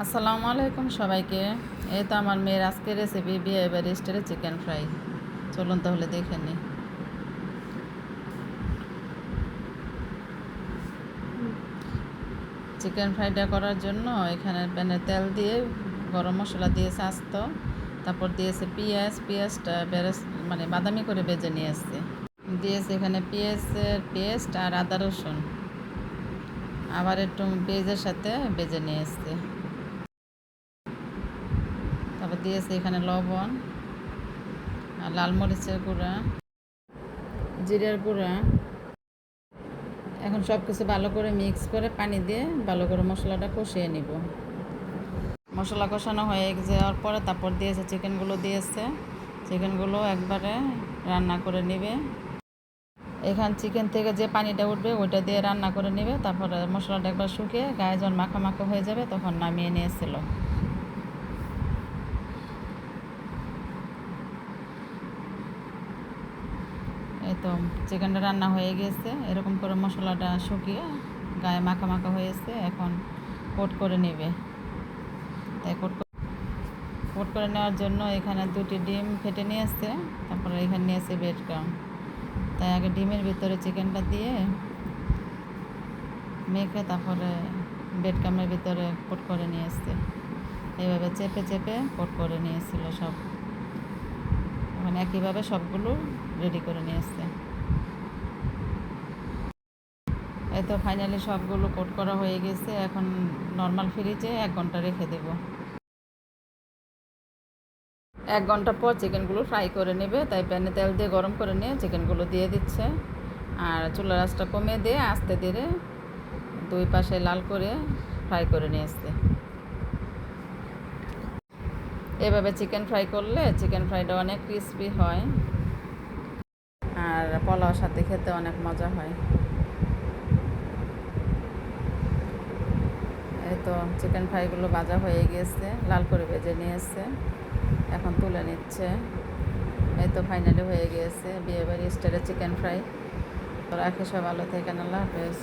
আসসালামু আলাইকুম সবাইকে। এই তো আমার মেয়ের আজকের রেসিপি বিয়ে বাড়ি স্টাইলে চিকেন ফ্রাই। চলুন তাহলে দেখে নিই। চিকেন ফ্রাইটা করার জন্য এখানে প্যানে তেল দিয়ে গরম মশলা দিয়েছে আস্ত, তারপর দিয়েছে পেঁয়াজটা বাদামি করে ভেজে নিয়ে এসছে। দিয়েছে এখানে পেঁয়াজের পেস্ট আর আদা রসুন, আবার একটু পেঁয়াজের সাথে ভেজে নিয়ে এসছে। তারপর দিয়েছে এখানে লবণ আর লাল মরিচের গুঁড়া, জিরের গুঁড়া। এখন সব কিছু ভালো করে মিক্স করে পানি দিয়ে ভালো করে মশলাটা কষিয়ে নিব। মশলা কষানো হয়ে যাওয়ার পরে তারপর দিয়েছে চিকেনগুলো একবারে রান্না করে নেবে। চিকেন থেকে যে পানিটা উঠবে ওইটা দিয়ে রান্না করে নেবে। তারপরে মশলাটা একবার শুকিয়ে গায়ে যখন মাখা মাখা হয়ে যাবে তখন নামিয়ে নিয়েছিল। এই তো চিকেনটা রান্না হয়ে গেছে, এরকম করে মশলাটা শুকিয়ে গায়ে মাখা মাখা হয়েছে। এখন কোট করে নেবে। তাই কোট করে নেওয়ার জন্য এখানে 2টি ডিম ফেটে নিয়ে আসছে। তারপরে এখানে নিয়েছে ব্রেড ক্রাম্ব। তাই আগে ডিমের ভিতরে চিকেনটা দিয়ে মেখে তারপরে ব্রেড ক্রাম্বের ভিতরে কোট করে নিয়ে আসছে। এইভাবে চেপে চেপে কোট করে নিয়েছিল সব। এখন একইভাবে সবগুলো রেডি করে নিয়ে আসছে। এই তো ফাইনালি সবগুলো কোট করা হয়ে গেছে। এখন নর্মাল ফ্রিজে 1 ঘন্টা রেখে দেব। 1 ঘন্টা পর চিকেনগুলো ফ্রাই করে নেবে। তাই প্যানে তেল দিয়ে গরম করে নিয়ে চিকেনগুলো দিয়ে দিচ্ছে। আর চুলার আঁচটা কমিয়ে দিয়ে আস্তে ধীরে 2 পাশে লাল করে ফ্রাই করে নিয়ে আসছে। এভাবে চিকেন ফ্রাই করলে চিকেন ফ্রাইটা অনেক ক্রিসপি হয় আর পোলাওর সাথে খেতে অনেক মজা হয়। এই তো চিকেন ফ্রাইগুলো ভাজা হয়ে গিয়েছে, লাল করে ভেজে নিয়ে এসছে। এখন তুলে নিচ্ছে। এই তো ফাইনালি হয়ে গিয়েছে বিয়েবাড়ি স্টাইলের চিকেন ফ্রাই। তো রাখি, সব ভালো থেকেন, আল্লাহ হাফেজ।